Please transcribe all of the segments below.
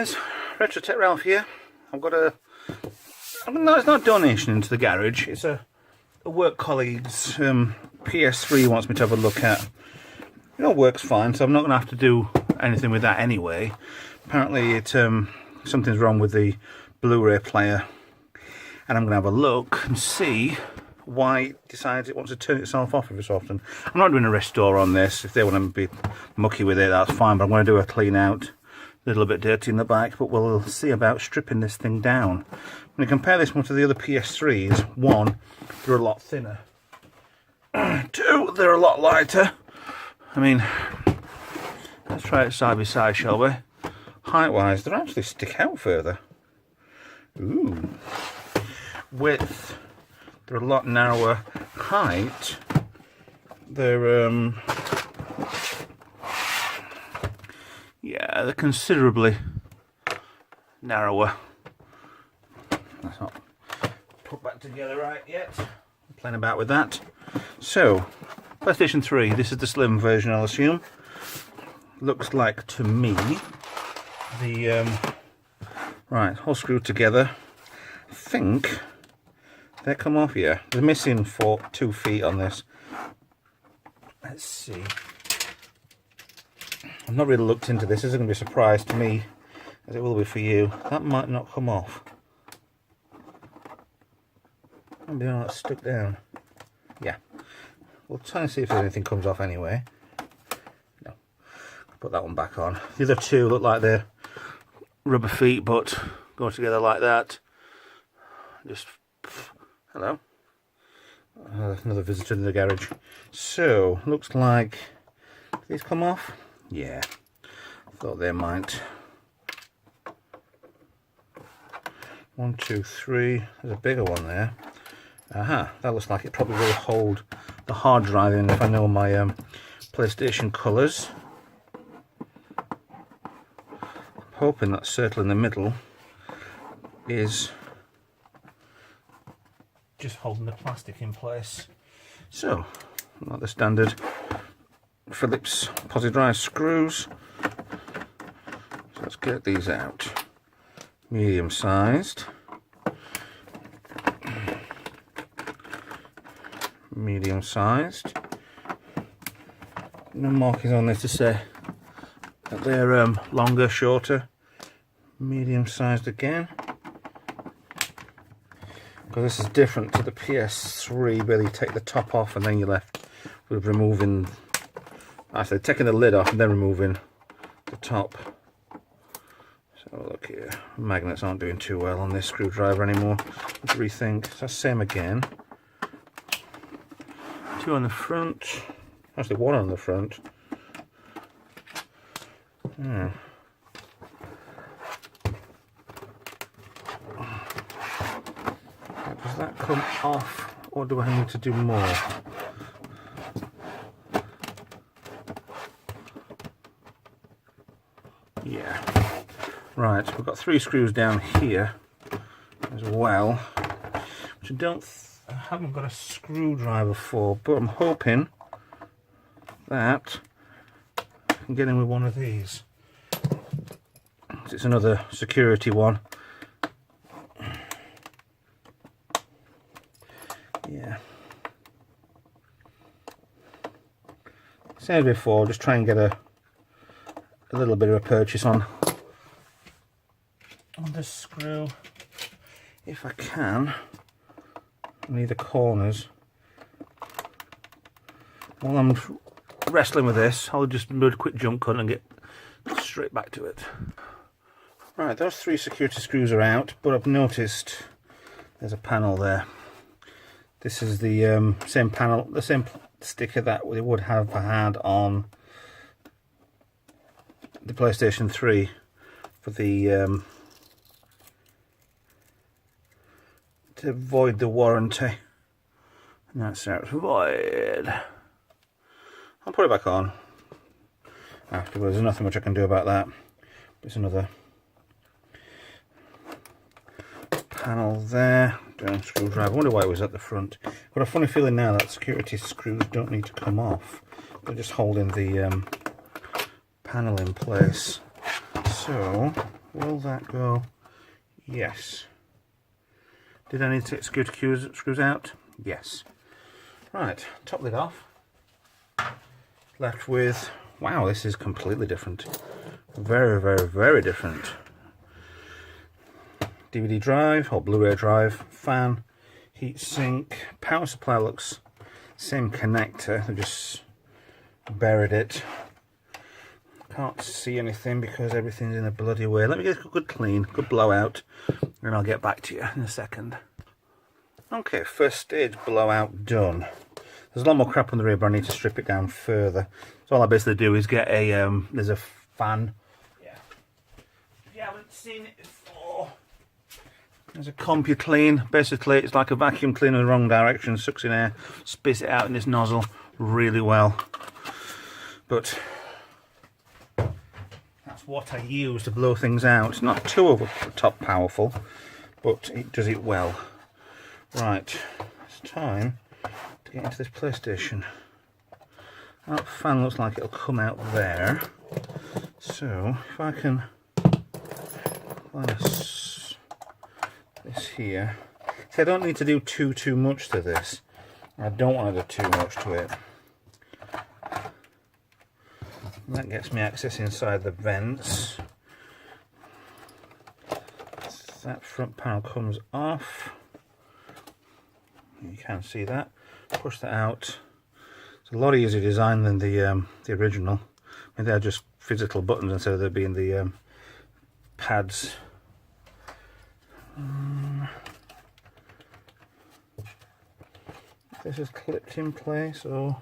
guys, Retro Tech Ralph here. I've got no, it's not a donation into the garage, it's a work colleague's PS3 wants me to have a look at. It all works fine, so I'm not going to have to do anything with that anyway. Apparently something's wrong with the Blu-ray player, and I'm going to have a look and see why it decides it wants to turn itself off every so often. I'm not doing a restore on this. If they want to be mucky with it, that's fine, but I'm going to do a clean out. A little bit dirty in the back, but we'll see about stripping this thing down. When you compare this one to the other PS3s, one, they're a lot thinner. Two, they're a lot lighter. I mean, let's try it side by side, shall we? Height-wise, they actually stick out further. Ooh. Width, they're a lot narrower. Height, they're yeah, they're considerably narrower. That's not put back together right yet. I'm playing about with that. So, PlayStation 3, this is the slim version, I'll assume. Looks like to me the right, all screwed together. I think they come off here. They're missing 2 feet on this. Let's see. I've not really looked into this. This is going to be a surprise to me, as it will be for you. That might not come off. Maybe not stuck down. Yeah. We'll try and see if anything comes off anyway. No. Put that one back on. The other two look like they're rubber feet, but go together like that. Just, hello. Another visitor in the garage. So, looks like these come off. Yeah, thought they might. 1, 2, 3. There's a bigger one there. Aha, that looks like it probably will hold the hard drive in if I know my PlayStation colours. I'm hoping that circle in the middle is just holding the plastic in place. So, like the standard Phillips posi drive screws. So let's get these out. Medium sized. Medium sized. No markings on this to say that they're longer, shorter. Medium sized again. Because this is different to the PS3 where you take the top off and then you're left with removing, actually taking the lid off and then removing the top. So look here, magnets aren't doing too well on this screwdriver anymore. Let's rethink. So same again. 2 on the front, actually 1 on the front. Does that come off, or do I need to do more? Yeah. Right, we've got 3 screws down here as well, which I haven't got a screwdriver for, but I'm hoping that I can get in with one of these. It's another security one. Yeah. Same as before, just try and get a little bit of a purchase on this screw if I can. I need the corners. While I'm wrestling with this, I'll just do a quick jump cut and get straight back to it. Right, those 3 security screws are out, but I've noticed there's a panel there. This is the same panel, the same sticker that we would have had on the PlayStation 3 for the to void the warranty. And that's out void. I'll put it back on afterwards. There's nothing much I can do about that. There's another panel there. Down screwdriver. I wonder why it was at the front. Got a funny feeling now that security screws don't need to come off. They're just holding the panel in place. So Will that go? Yes. Did I need to take screws out? Yes. Right, top lid off. Left with, wow, this is completely different. Very, very, very different. DVD drive or Blu-ray drive, fan, heat sink, power supply looks same connector. They just buried it. Can't see anything because everything's in a bloody way. Let me get a good clean, good blowout, and I'll get back to you in a second. Okay, first stage blowout done. There's a lot more crap on the rear, but I need to strip it down further. So all I basically do is get a, there's a fan. Yeah. If you haven't seen it before, there's a CompuClean. Basically, it's like a vacuum cleaner in the wrong direction, sucks in air, spits it out in this nozzle really well. But that's what I use to blow things out. It's not too over the top powerful, but it does it well. Right, it's time to get into this PlayStation. That fan looks like it'll come out there. So if I can place this here. See, I don't need to do too much to this. I don't want to do too much to it. And that gets me access inside the vents. That front panel comes off. You can see that. Push that out. It's a lot easier design than the original. I mean, they're just physical buttons instead of there being the pads. This is clipped in place, or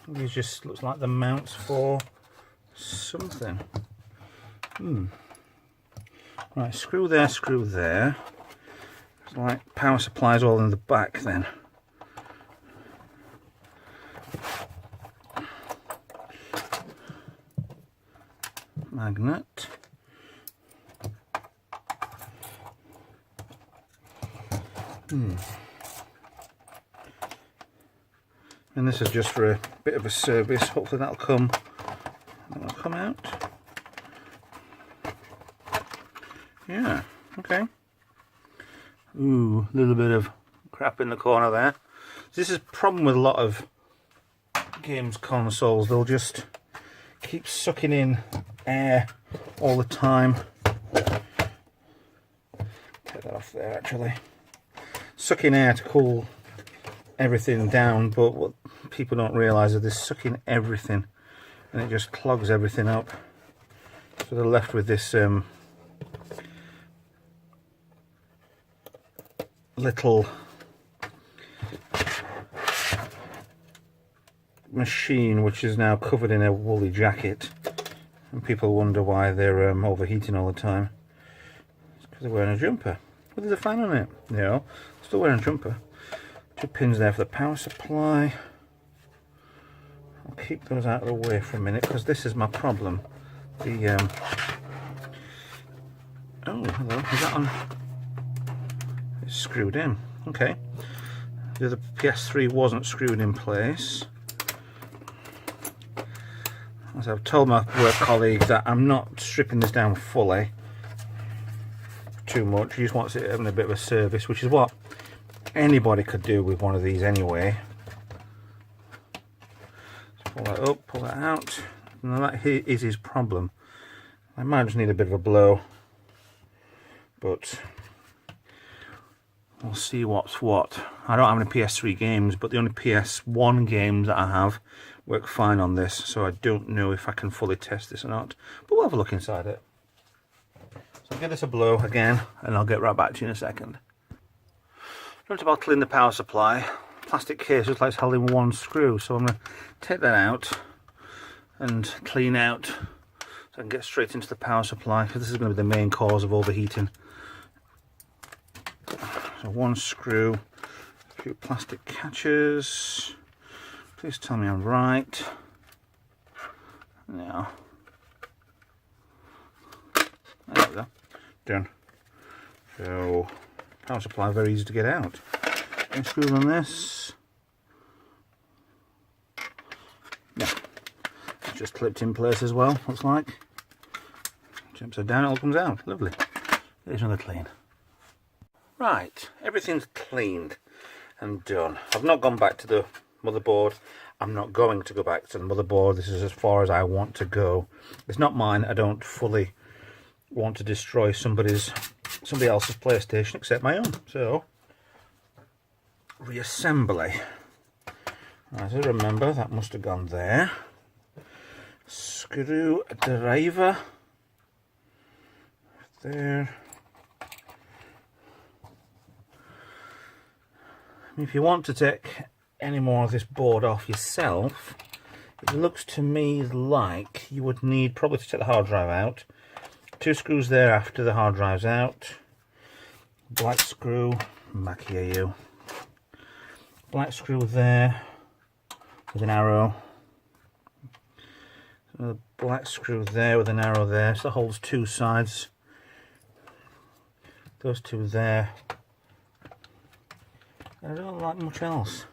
these just looks like the mounts for something. Right, screw there, screw there. It's like power supplies all in the back then. Magnet. And this is just for a bit of a service. Hopefully that'll come out. Yeah, okay. Ooh, a little bit of crap in the corner there. This is a problem with a lot of games consoles. They'll just keep sucking in air all the time. Take that off there actually. Sucking air to cool everything down, but what people don't realise is they're sucking everything and it just clogs everything up. So they're left with this little machine which is now covered in a woolly jacket, and people wonder why they're overheating all the time. It's because they're wearing a jumper. But there's a fan on it. No, still wearing a jumper. 2 pins there for the power supply. I'll keep those out of the way for a minute because this is my problem. The oh, hello, is that on? It's screwed in. Okay. The other PS3 wasn't screwed in place. As I've told my work colleague that I'm not stripping this down fully too much. He just wants it having a bit of a service, which is what anybody could do with one of these anyway. Just pull that up, pull that out. Now that is his problem. I might just need a bit of a blow, but we'll see what's what. I don't have any PS3 games, but the only PS1 games that I have work fine on this, so I don't know if I can fully test this or not, but we'll have a look inside it. So I'll give this a blow again and I'll get right back to you in a second. Just about clean the power supply. Plastic case looks like it's held in one screw, so I'm going to take that out and clean out so I can get straight into the power supply, because this is going to be the main cause of overheating. So one screw, a few plastic catches. Please tell me I'm right. Now, there we go. Done. So, power supply very easy to get out. Any screws on this? Yeah. just clipped in place as well, looks like. Upside down, it all comes out. Lovely. There's another clean. Right, everything's cleaned and done. I've not gone back to the motherboard. I'm not going to go back to the motherboard. This is as far as I want to go. It's not mine. I don't fully want to destroy somebody else's PlayStation except my own. So, reassembly. As I remember, that must have gone there. Screwdriver. There. If you want to take any more of this board off yourself, it looks to me like you would need probably to take the hard drive out. 2 screws there after the hard drive's out. Black screw, back here you. Black screw there with an arrow. A black screw there with an arrow there, so that holds 2 sides. Those 2 there. I don't like much else.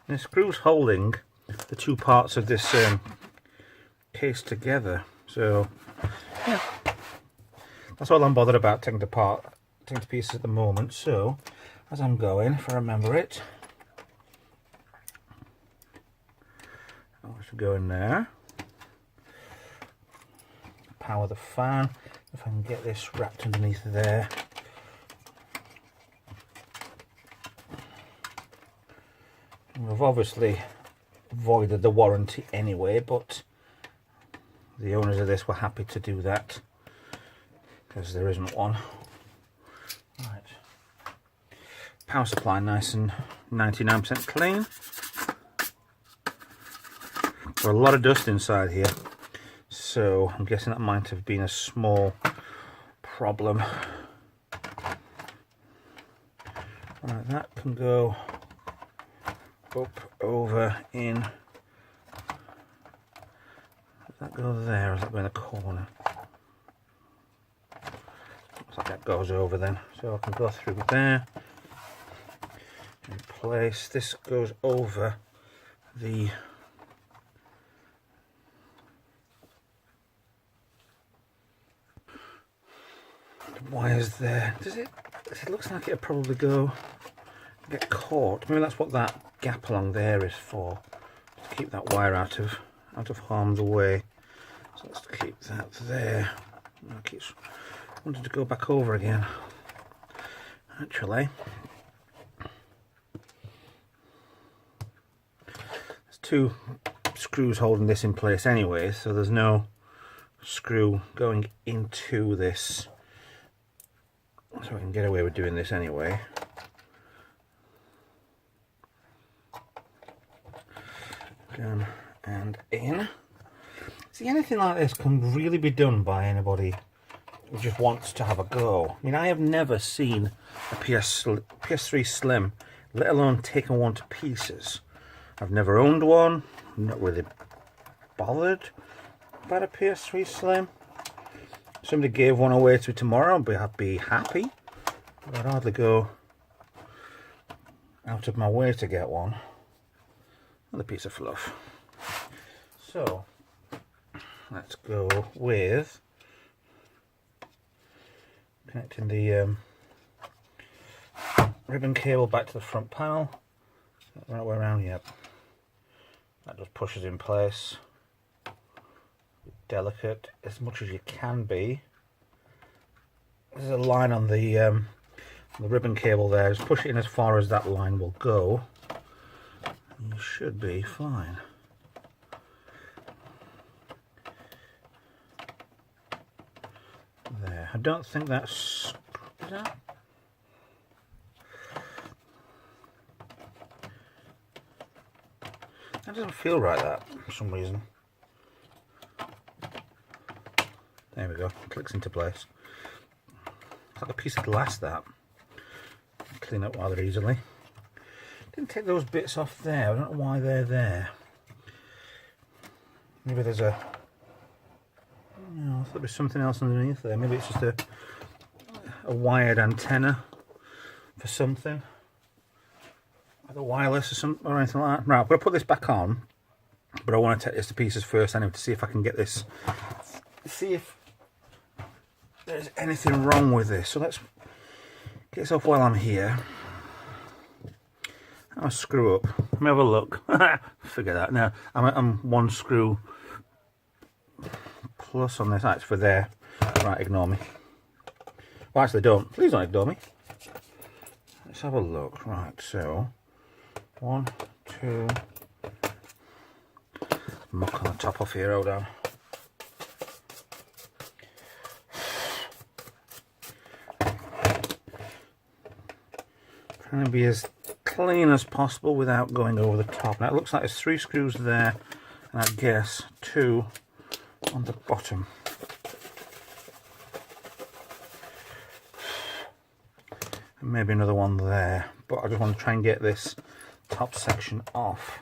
And the screw's holding the 2 parts of this case together. So, yeah. That's all I'm bothered about taking to pieces at the moment. So, as I'm going, if I remember it, I should go in there. Power the fan. If I can get this wrapped underneath there. And we've obviously voided the warranty anyway, but the owners of this were happy to do that because there isn't one. Right. Power supply nice and 99% clean. There's a lot of dust inside here. So I'm guessing that might have been a small problem. Right, that can go up, over, in. Does that go there, or does that go in the corner? Looks like that goes over then. So I can go through there. In place. This goes over the wires there. Does it looks like it'll probably get caught. Maybe that's what that gap along there is for, to keep that wire out of harm's way. So let's keep that there. I keep wanting to go back over again. Actually, there's 2 screws holding this in place anyway, so there's no screw going into this. So I can get away with doing this anyway. Down and in. See, anything like this can really be done by anybody who just wants to have a go. I mean, I have never seen a PS3 Slim, let alone taken one to pieces. I've never owned one. I'm not really bothered about a PS3 Slim. Somebody gave one away to me tomorrow, I'd be happy. But I'd hardly go out of my way to get one. Another piece of fluff. So, let's go with connecting the ribbon cable back to the front panel. Right way around, yep. That just pushes in place. Delicate as much as you can be. There's a line on the ribbon cable there. Just push it in as far as that line will go. You should be fine. There. I don't think that's... Is that? That doesn't feel right, that, for some reason. There we go, clicks into place. It's like a piece of glass, that. Clean up rather easily. Didn't take those bits off there, I don't know why they're there. Maybe there's a... I thought there was something else underneath there. Maybe it's just a wired antenna for something. I the wireless or something or anything like that. Right, I'm going to put this back on, but I want to take this to pieces first anyway to see if I can get this, see if there's anything wrong with this. So let's get this off while I'm here. I'll screw up. Let me have a look. Figure that. Now, I'm one screw plus on this. That's for there. Right, ignore me. Well, actually, don't. Please don't ignore me. Let's have a look. Right, so 1, 2. Muck on the top off here. Hold on. Trying to be as clean as possible without going over the top. Now it looks like there's 3 screws there, and I guess 2 on the bottom. And maybe another one there, but I just want to try and get this top section off.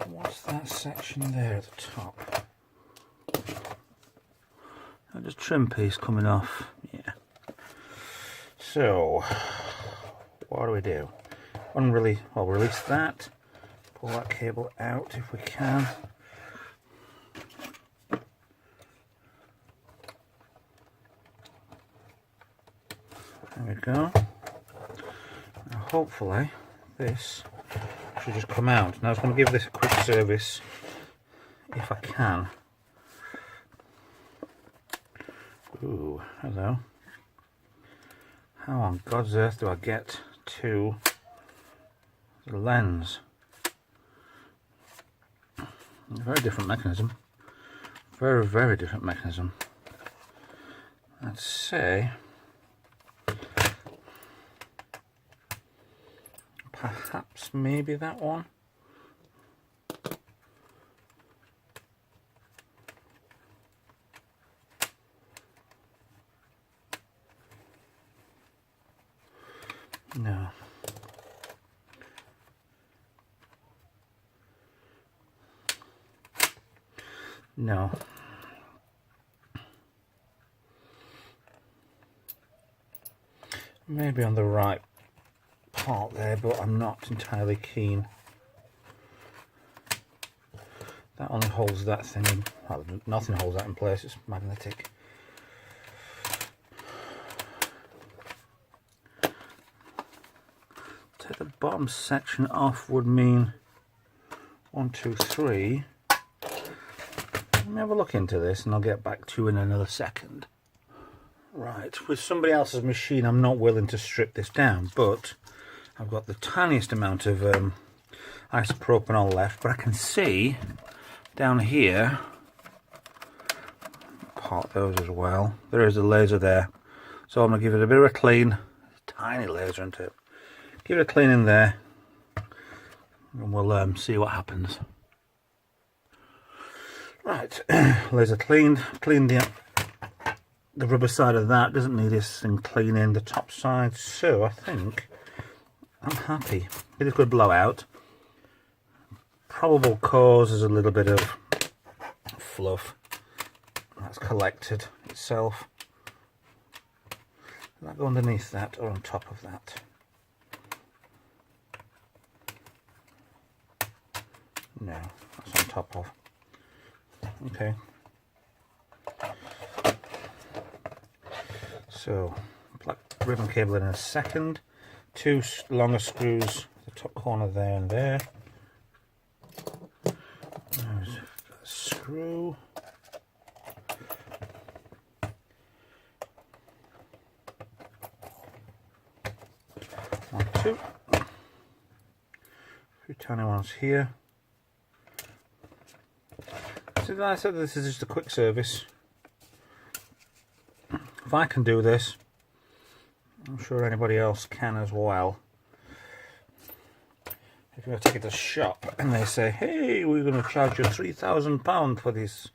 What's that section there at the top? Just trim piece coming off. Yeah. So what do? I'll release that. Pull that cable out if we can. There we go. Now hopefully this should just come out. Now I was going to give this a quick service if I can. Ooh, hello. How on God's earth do I get to the lens? A very different mechanism. Very, very different mechanism. Let's say perhaps maybe that one. No. No. Maybe on the right part there, but I'm not entirely keen. That only holds that thing in. Well, nothing holds that in place, it's magnetic. Take the bottom section off would mean 1, 2, 3. Let me have a look into this and I'll get back to you in another second. Right, with somebody else's machine I'm not willing to strip this down, but I've got the tiniest amount of isopropanol left, but I can see down here, part those as well, there is a laser there, so I'm going to give it a bit of a clean, tiny laser into it. Give it a clean in there and we'll see what happens. Right, laser cleaned the rubber side of that. Doesn't need this thing cleaning the top side, so I think I'm happy. It is good blowout. Probable cause is a little bit of fluff that's collected itself. Does that go underneath that or on top of that? No, that's on top of. Okay. So, black ribbon cable in a second. 2 longer screws, the top corner there and there. There's a screw. One, 2. A few tiny ones here. So like I said, this is just a quick service. If I can do this, I'm sure anybody else can as well. If you take it to the shop and they say, hey, we're going to charge you £3,000 for this,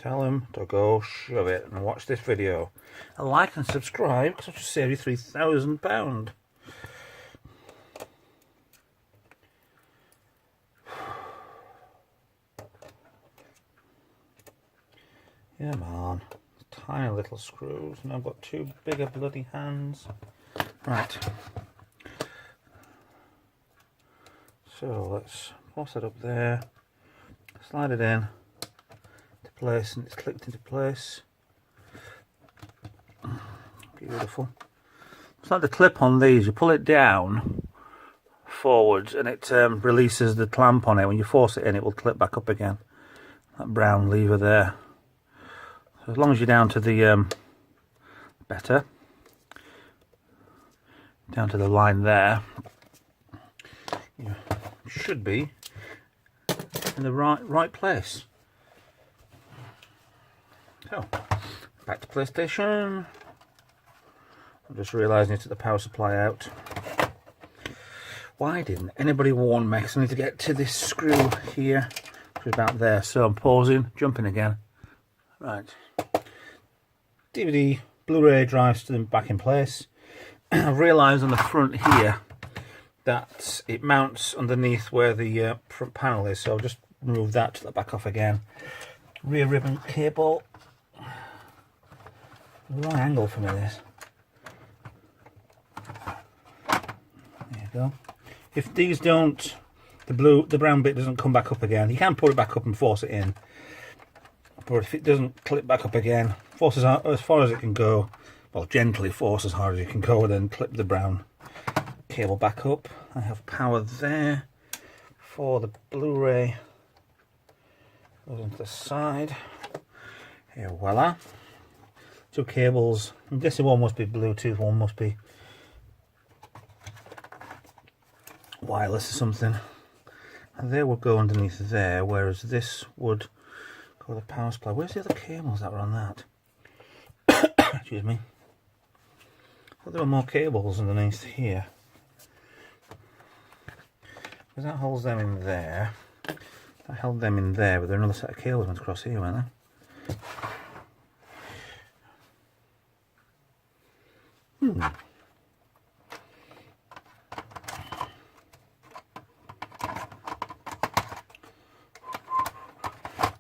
tell them to go shove it and watch this video. And like and subscribe, because I'll just save you £3,000. Come on, tiny little screws, and I've got two bigger bloody hands. Right. So let's force that up there, slide it in to place, and it's clicked into place. Beautiful. It's like the clip on these, you pull it down forwards and it releases the clamp on it. When you force it in, it will clip back up again. That brown lever there. So as long as you're down to the down to the line there, you should be in the right place. So back to PlayStation. I'm just realising I took the power supply out. Why didn't anybody warn me? Because I need to get to this screw here. It's about there. So I'm pausing, jumping again. Right. DVD, Blu-ray drive stood back in place. I've realised on the front here that it mounts underneath where the front panel is. So I'll just remove that, to the back off again. Rear ribbon cable. Wrong angle for me, this. There you go. If these don't, the brown bit doesn't come back up again, you can put it back up and force it in. But if it doesn't clip back up again, force as far as it can go, well, gently force as hard as you can go, then clip the brown cable back up. I have power there for the Blu-ray. Goes into the side. Here, voila. Two cables. I'm guessing one must be Bluetooth, one must be wireless or something. And they would go underneath there, whereas this would go with the power supply. Where's the other cables that were on that? Excuse me. I thought there were more cables underneath here. Because that holds them in there. That held them in there, but there are another set of cables went across here, weren't there?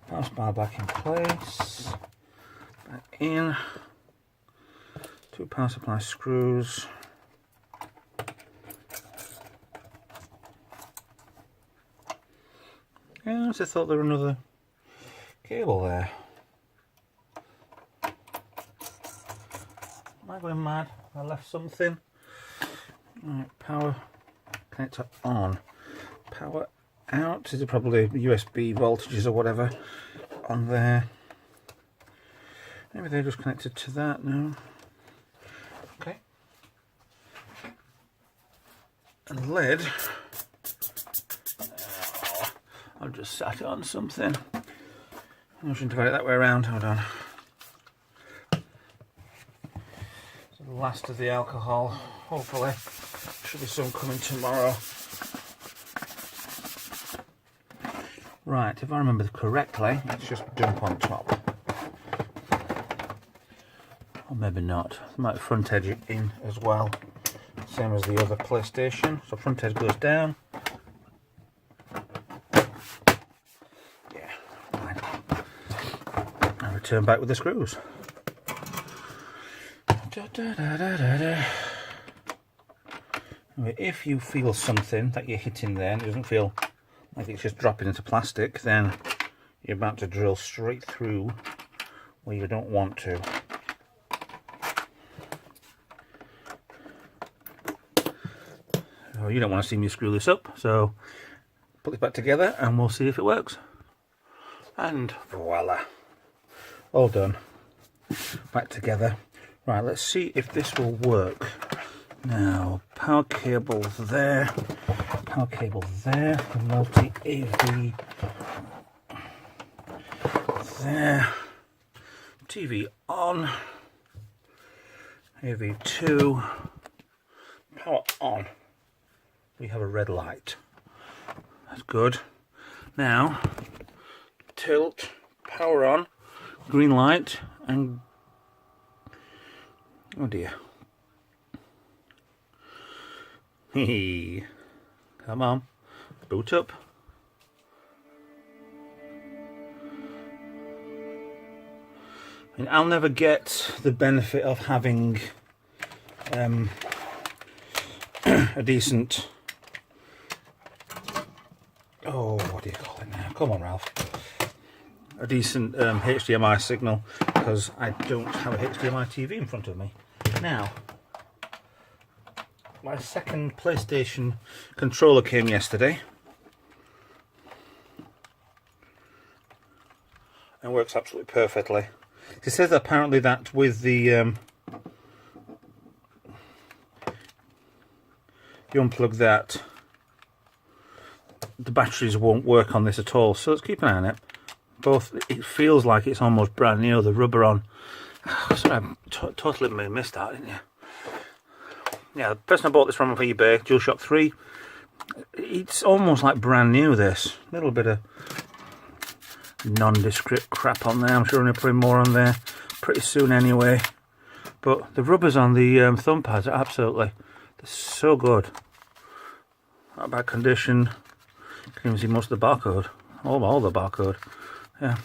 Power supply back in place. Back in. Two power supply screws. Yeah, I just thought there were another cable there. Am I going mad? I left something. Right, power connector on. Power out. Is it probably USB voltages or whatever on there? Maybe they're just connected to that now. Okay. And the lid. I've just sat it on something. I shouldn't have had it that way around. Hold on. So the last of the alcohol. Hopefully. Should be some coming tomorrow. Right, if I remember correctly, let's just jump on top. Or maybe not. I might front edge it in as well. Same as the other PlayStation. So front edge goes down. Turn back with the screws. If you feel something that you're hitting there and it doesn't feel like it's just dropping into plastic, then you're about to drill straight through where you don't want to. So you don't want to see me screw this up, so put it back together and we'll see if it works. And voila. All done. Back together. Right, let's see if this will work. Now, power cable there. Power cable there. The multi-AV there. TV on. AV2. Power on. We have a red light. That's good. Now, tilt. Power on. Green light and oh dear. Hey, come on, boot up. And I'll never get the benefit of having a decent, oh, what do you call it now? Come on, Ralph. A decent HDMI signal, because I don't have a HDMI TV in front of me. Now, my second PlayStation controller came yesterday and works absolutely perfectly. It says apparently that with the you unplug that, the batteries won't work on this at all, so let's keep an eye on it. Both, it feels like it's almost brand new, the rubber on. Sorry, I totally missed that, didn't you? Yeah, the person I bought this from off eBay, DualShock 3, it's almost like brand new, this. A little bit of nondescript crap on there. I'm sure I'm going to put more on there pretty soon anyway. But the rubbers on the thumb pads are absolutely, they're so good. Not bad condition. You can even see most of the barcode. All the barcode. Yeah.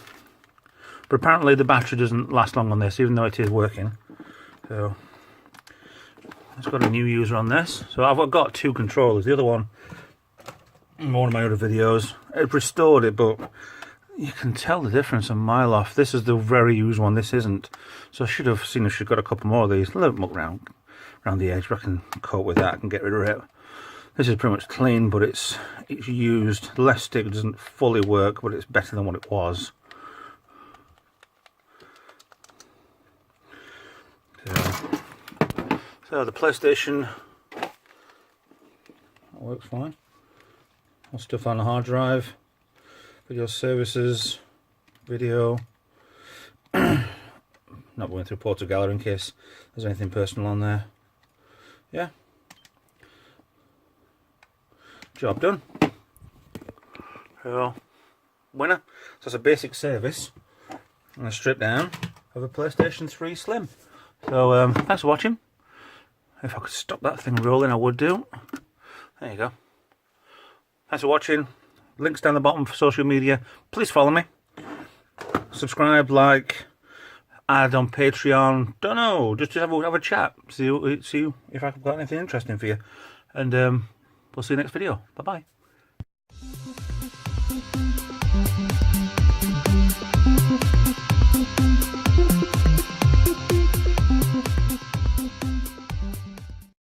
But apparently the battery doesn't last long on this, even though it is working. So it's got a new user on this. So I've got two controllers. The other one, in one of my other videos, it restored it, but you can tell the difference a mile off. This is the very used one, this isn't. So I should have seen if she'd got a couple more of these. A little muck around the edge, but I can cope with that. I can get rid of it. This is pretty much clean, but it's used. The left stick doesn't fully work, but it's better than what it was. So the PlayStation works fine. All stuff on the hard drive, video services, video. Not going through Portal Gallery in case there's anything personal on there. Yeah. Job done. So, winner. So it's a basic service and a strip down of a PlayStation 3 Slim. So thanks for watching. If I could stop that thing rolling, I would do. There you go. Thanks for watching. Links down the bottom for social media. Please follow me. Subscribe, like, add on Patreon. Don't know. Just have a chat. See if I've got anything interesting for you. And we'll see you next video. Bye bye.